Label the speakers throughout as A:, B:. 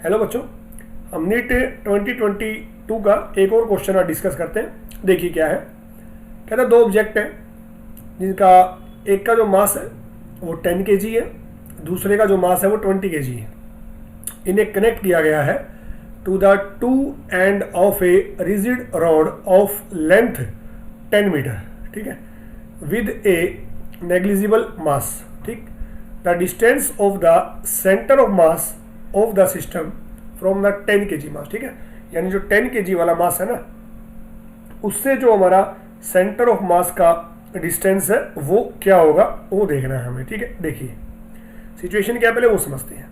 A: Hello बच्चों, हम NEET 2022 का एक और क्वेश्चन आज डिस्कस करते हैं। देखिए क्या है। कहता है दो ऑब्जेक्ट हैं जिनका एक का जो मास है वो 10 kg है, दूसरे का जो मास है वो 20 kg है। इन्हें कनेक्ट किया गया है to the two end of a rigid rod of length 10 metre, ठीक है, विद ए नेग्लिजिबल मास। ठीक, the distance of the centre of mass of the system from the 10 kg mass. ठीक है, यानी जो 10 kg वाला मास है ना, उससे जो हमारा सेंटर ऑफ मास का डिस्टेंस है वो क्या होगा वो देखना है हमें। ठीक है, देखिए सिचुएशन क्या पहले वो समझते हैं।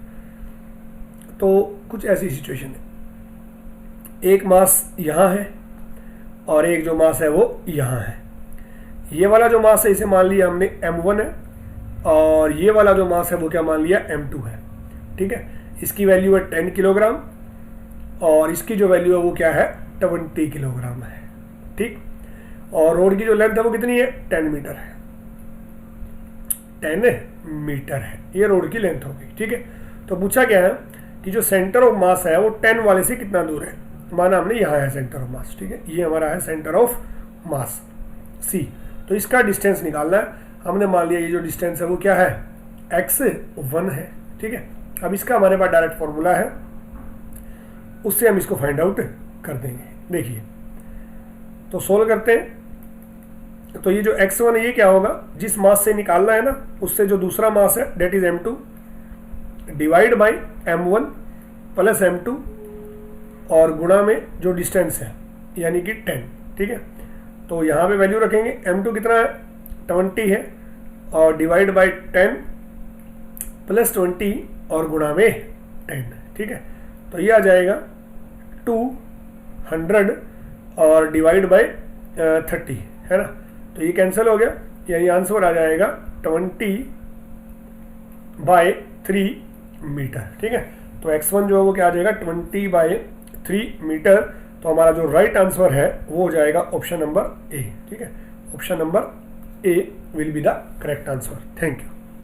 A: तो कुछ ऐसी सिचुएशन है, एक मास यहाँ है और एक जो मास है वो यहाँ है। ये वाला जो मास है इसे मान लिया हमने m1 है और ये वाला जो मास है वो क्या मान लिया m2 है। ठीक है, इसकी वैल्यू है 10 किलोग्राम और इसकी जो वैल्यू है वो क्या है 20 किलोग्राम है। ठीक, और रोड की जो लेंथ है वो कितनी है 10 मीटर है। 10 मीटर है ये रोड की लेंथ होगी। ठीक है, तो पूछा क्या है कि जो सेंटर ऑफ मास है वो 10 वाले से कितना दूर है। माना हमने यहाँ है सेंटर ऑफ मास। ठीक है, ये हमारा है सेंटर ऑफ मास C। तो इसका डिस्टेंस निकालना है। हमने मान लिया ये जो डिस्टेंस है वो क्या है x1 है। ठीक है, अब इसका हमारे पास डायरेक्ट फॉर्मूला है, उससे हम इसको फाइंड आउट कर देंगे। देखिए तो सोल्व करते हैं। तो ये जो x1 है ये क्या होगा, जिस मास से निकालना है ना उससे जो दूसरा मास है that is m2 divide by m1 plus m2 और गुणा में जो डिस्टेंस है यानी कि 10। ठीक है, तो यहाँ पे वैल्यू रखेंगे। m2 कितना है 20 है और डिवाइड बाई 10 प्लस 20 और गुणा में 10। ठीक है, तो ये आ जाएगा 200 और डिवाइड बाई 30 है ना, तो ये कैंसिल हो गया, यानी आंसर आ जाएगा 20/3 मीटर। ठीक है, तो x1 जो है वो क्या आ जाएगा 20/3 मीटर। तो हमारा जो राइट आंसर है वो हो जाएगा ऑप्शन नंबर ए। ठीक है, option number A will be the correct answer. Thank you.